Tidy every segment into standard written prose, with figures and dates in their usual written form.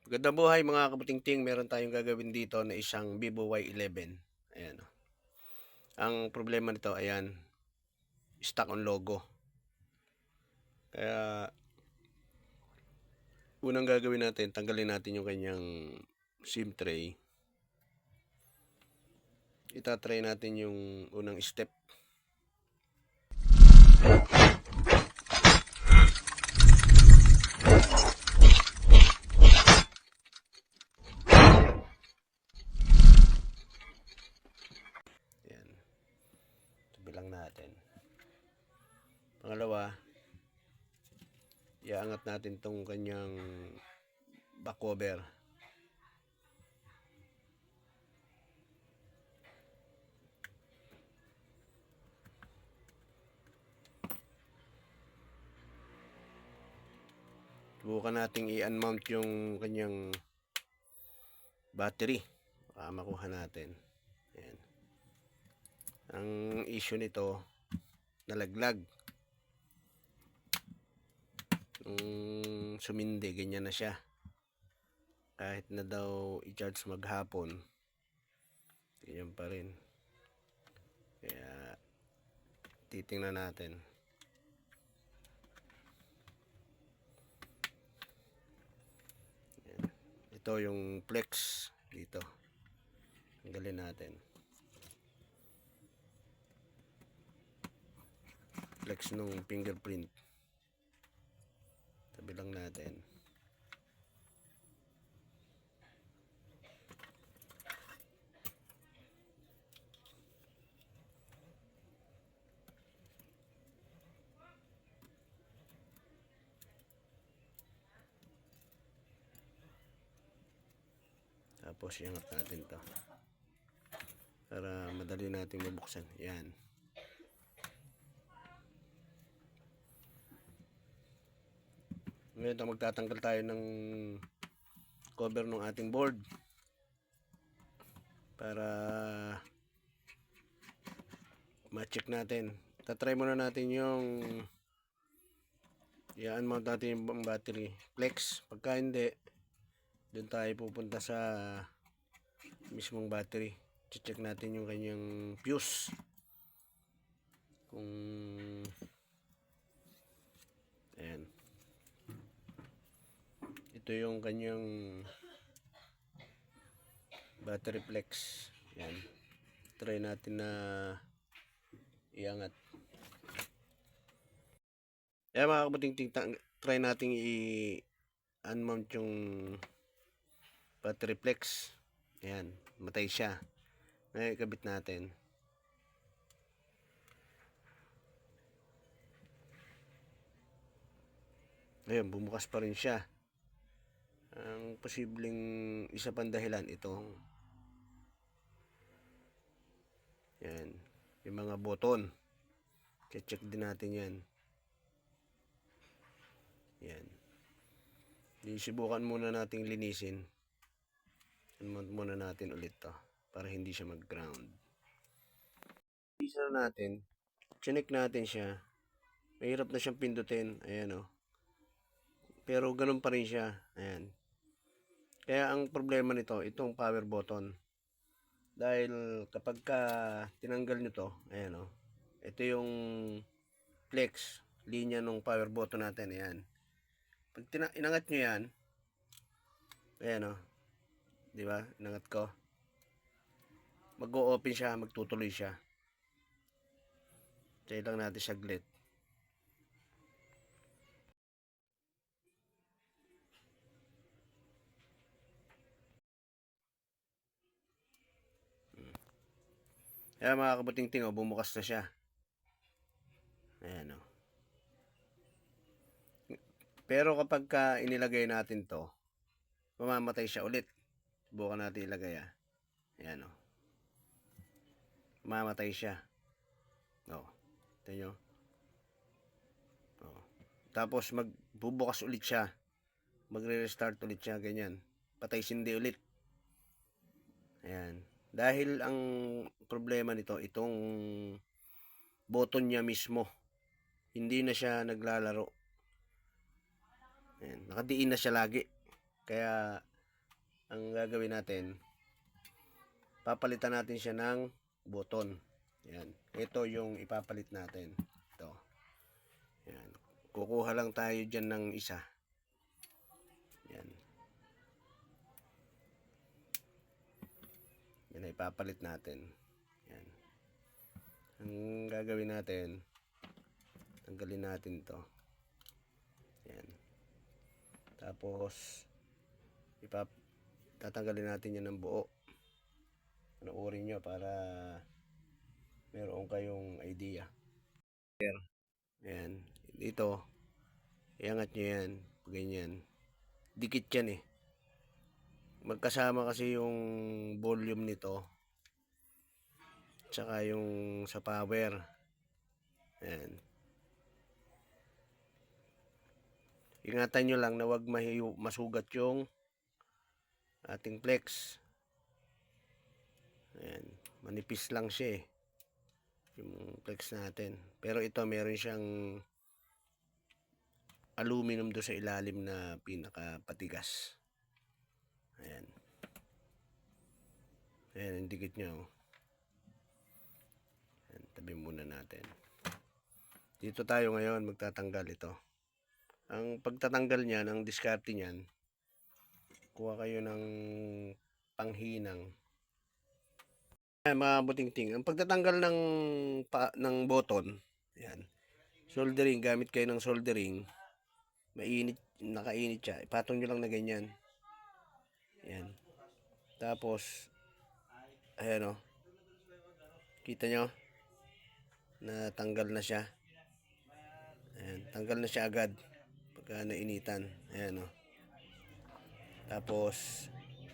Magandang buhay mga kabutingting, meron tayong gagawin dito na isang Vivo Y11. Ayan. Ang problema nito, ayan, stuck on logo. Kaya, unang gagawin natin, tanggalin natin yung kanyang SIM tray. Itatry natin yung unang step. Ayan. Tabi lang natin. Pangalawa, iaangat natin tong kanyang back cover. Subukan nating i-unmount yung kanyang battery. Baka makuha natin. Ayan. Ang issue nito, nalaglag. Sumindi, ganyan na siya. Kahit na daw i-charge maghapon, ganyan pa rin. Kaya titingnan natin. Ayan. Ito yung flex dito. Tanggalin natin. Flex nung fingerprint. Tabi lang natin. Tapos iangat natin to para madali natin mabuksan. Yan. Ngayon magtatanggal tayo ng cover ng ating board para ma-check natin. Tatry muna natin yung i-unmount natin yung battery flex. Pagka hindi, doon tayo pupunta sa mismong battery. Check natin yung kanyang fuse. Kung ayan. Ito yung kanyang battery flex. Ayan. Try natin na iangat. Ayan mga kabutingting, try natin i-unmount yung battery flex. Ayan, matay siya. Ngayon ikabit natin. Ngayon, bumukas pa rin siya. Ang posibleng isa pang dahilan itong yan, yung mga button. Check din natin yan. Yan. Subukan muna nating linisin. Unmount muna natin ulit to para hindi siya mag-ground. Isa natin, chinek natin siya. Mahirap na siyang pindutin. Ayan o. Pero ganun pa rin siya. Ayan. Kaya ang problema nito, itong power button. Dahil kapag ka tinanggal nyo to, ayan o. Ito yung flex, linya ng power button natin. Ayan. Pag inangat nyo yan, ayan o. Diba? Inangat ko. Mag-o-open siya, magtutuloy siya. Try lang natin saglit. Ayan mga kabutingting, oh, bumukas na siya. Ayan o. Pero kapag ka inilagay natin to, mamamatay siya ulit. Subukan natin ilagay ah. Ayan o. Mamamatay siya. O. Ito nyo. O. Tapos magbubukas ulit siya. Magre-restart ulit siya. Ganyan. Patay sindi ulit. Ayan. Dahil ang problema nito, itong button niya mismo. Hindi na siya naglalaro. Ayan. Nakadiin na siya lagi. Kaya ang gagawin natin, papalitan natin siya ng button. Yan. Ito yung ipapalit natin. Ito. Yan. Kukuha lang tayo dyan ng isa. Yan. Yan na ipapalit natin. Yan. Ang gagawin natin, tanggalin natin to. Yan. Tapos tatanggalin natin yan ng buo. Panoorin nyo para meron kayong idea. Ayan. Dito, iangat nyo yan. Ganyan. Dikit yan eh. Magkasama kasi yung volume nito. Tsaka yung sa power. Ayan. Ingatan nyo lang na wag masugat yung ating flex. Ayan. Manipis lang siya eh. Yung flex natin. Pero ito meron siyang aluminum do sa ilalim na pinakapatigas. Ayan. Ayan, indikit nyo. Ayan, tabi muna natin. Dito tayo ngayon magtatanggal ito. Ang pagtatanggal niyan, ang diskarte niyan, kuha kayo ng panghinang. Ayan, mga buting-ting. Ang pagtatanggal ng button, ayan, soldering, gamit kayo ng soldering, mainit, nakainit siya. Ipatong nyo lang na ganyan. Ayan. Tapos, ayan o. Kita nyo? Natanggal na siya. Ayan. Tanggal na siya agad. Pagka nainitan. Ayan o. Tapos,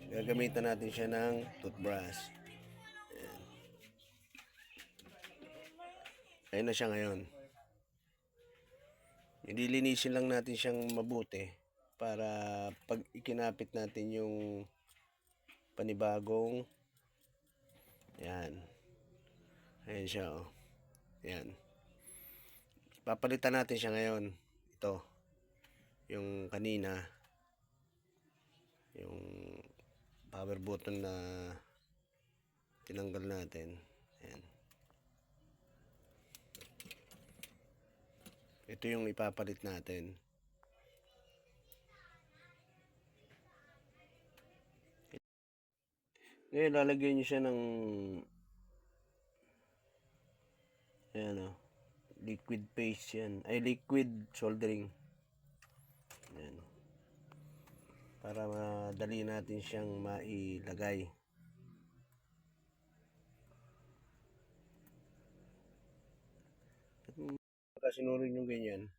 gagamitan natin siya ng toothbrush. Ayan. Ayan na siya ngayon. Nililinisin lang natin siyang mabuti para pag ikinapit natin yung panibagong, ayan, ayan siya oh. Ayan, papalitan natin siya ngayon. Ito yung kanina, yung power button na tinanggal natin. Ayan, ito yung ipapalit natin. Ngayon, lalagyan nyo siya ng ayan o, liquid paste yan. Ay, liquid soldering. Ayan. Para madali natin siyang mailagay. At pagka sinunod nyo ganyan,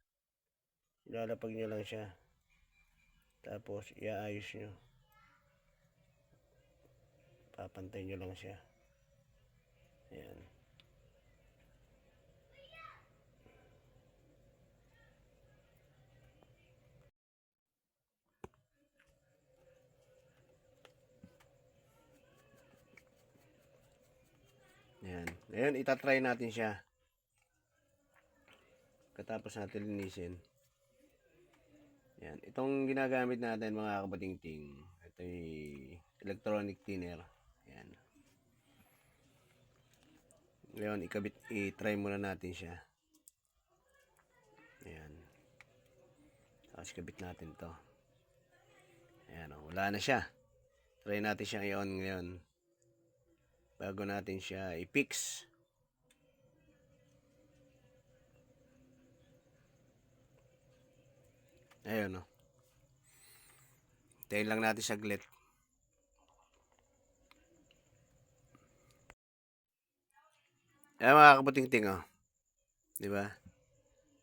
ilalapag nyo lang siya. Tapos, iaayos nyo. Papantay nyo lang siya. Ayan. Ayan. Ngayon, itatry natin siya. Katapos natin linisin. Ayan. Itong ginagamit natin mga kabating-ting. Ito yung electronic thinner. Ayan. Ngayon, i-try muna natin siya. Ayan. Tapos kabit natin to. Ayan, oh, wala na siya. Try natin siya ngayon. Bago natin siya i-fix. Ayun, oh. Tayin lang natin saglit. Ayan mga kabuting-ting, oh. Diba?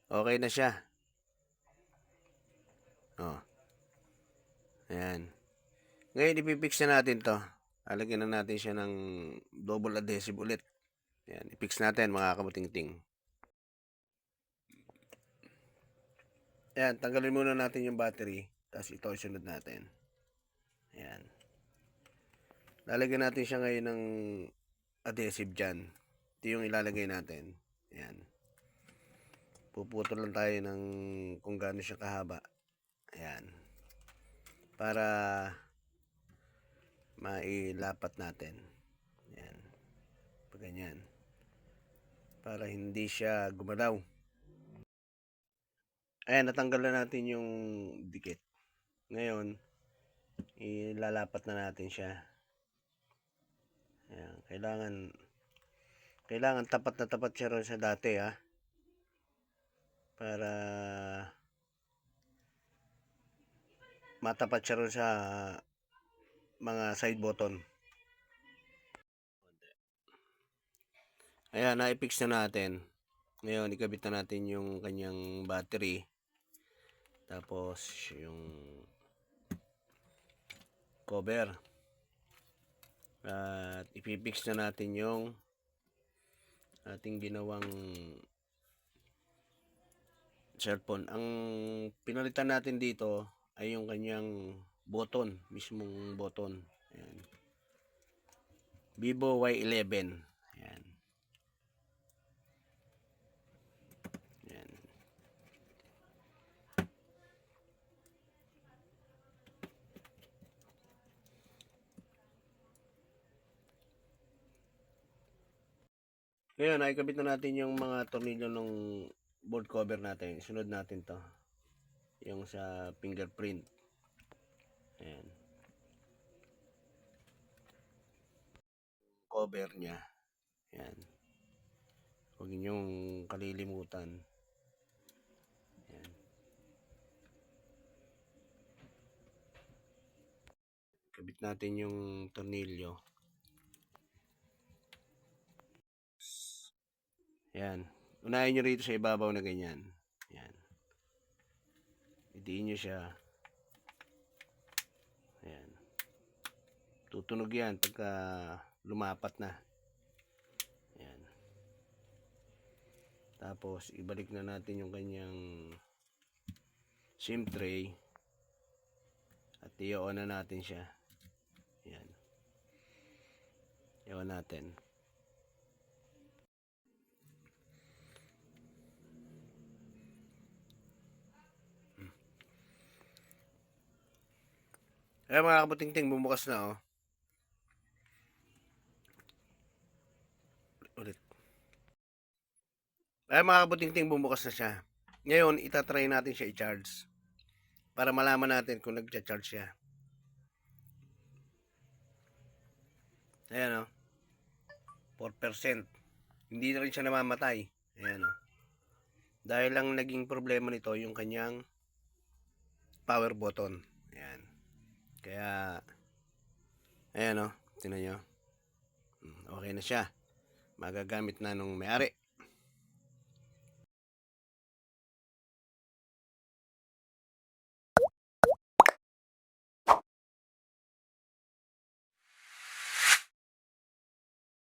Okay na siya. Oh. Ayan. Ngayon, ipipix na natin to. Alagyan na natin siya ng double adhesive ulit. Ayan. Ipix natin mga kabuting-ting. Ayan. Tanggalin muna natin yung battery. Tapos ito isunod natin. Ayan. Lalagyan natin siya ngayon ng adhesive dyan. Ito yung ilalagay natin. Ayan. Puputol lang tayo ng kung gaano siya kahaba. Ayan. Para mailapat natin. Yan. Pag ganyan. Para hindi siya gumalaw. Ayan, natanggal na natin yung dikit. Ngayon, ilalapat na natin siya. Ayan, kailangan tapat na tapat siya rin sa dati, ha. Para matapat siya rin sa mga side button. Ayan, na-fix na natin. Ngayon, ikabit na natin yung kanyang battery. Tapos, yung cover. At ipipix na natin yung ating ginawang cellphone. Ang pinalitan natin dito ay yung kanyang button, mismong button. Ayan. Vivo Y11. Ayan. Ayan. Ngayon, nakikabit na natin yung mga tornilyo ng board cover natin. Sunod natin to. Yung sa fingerprint. Ayan. Cover niya. Ayan. Huwag niyong kalilimutan. Ayan. Kabit natin yung tornilyo. Ayan. Unahin nyo rito sa ibabaw na ganyan. Ayan. Idiin nyo siya. Ayan. Tutunog yan pagka lumapat na. Ayan. Tapos, ibalik na natin yung kanyang SIM tray. At i-on na natin siya. Ayan. I-on natin. Ayan mga kabuting-ting, bumukas na, oh. Ulit. Ayan mga kabuting-ting, bumukas na siya. Ngayon, itatry natin siya i-charge. Para malaman natin kung nag-charge siya. Ayan, oh. 4%. Hindi na rin siya namamatay. Ayan, oh. Dahil lang naging problema nito yung kanyang power button. Ayan. Kaya, ayan, oh. Tingnan nyo. Okay na siya. Magagamit na nung may-ari.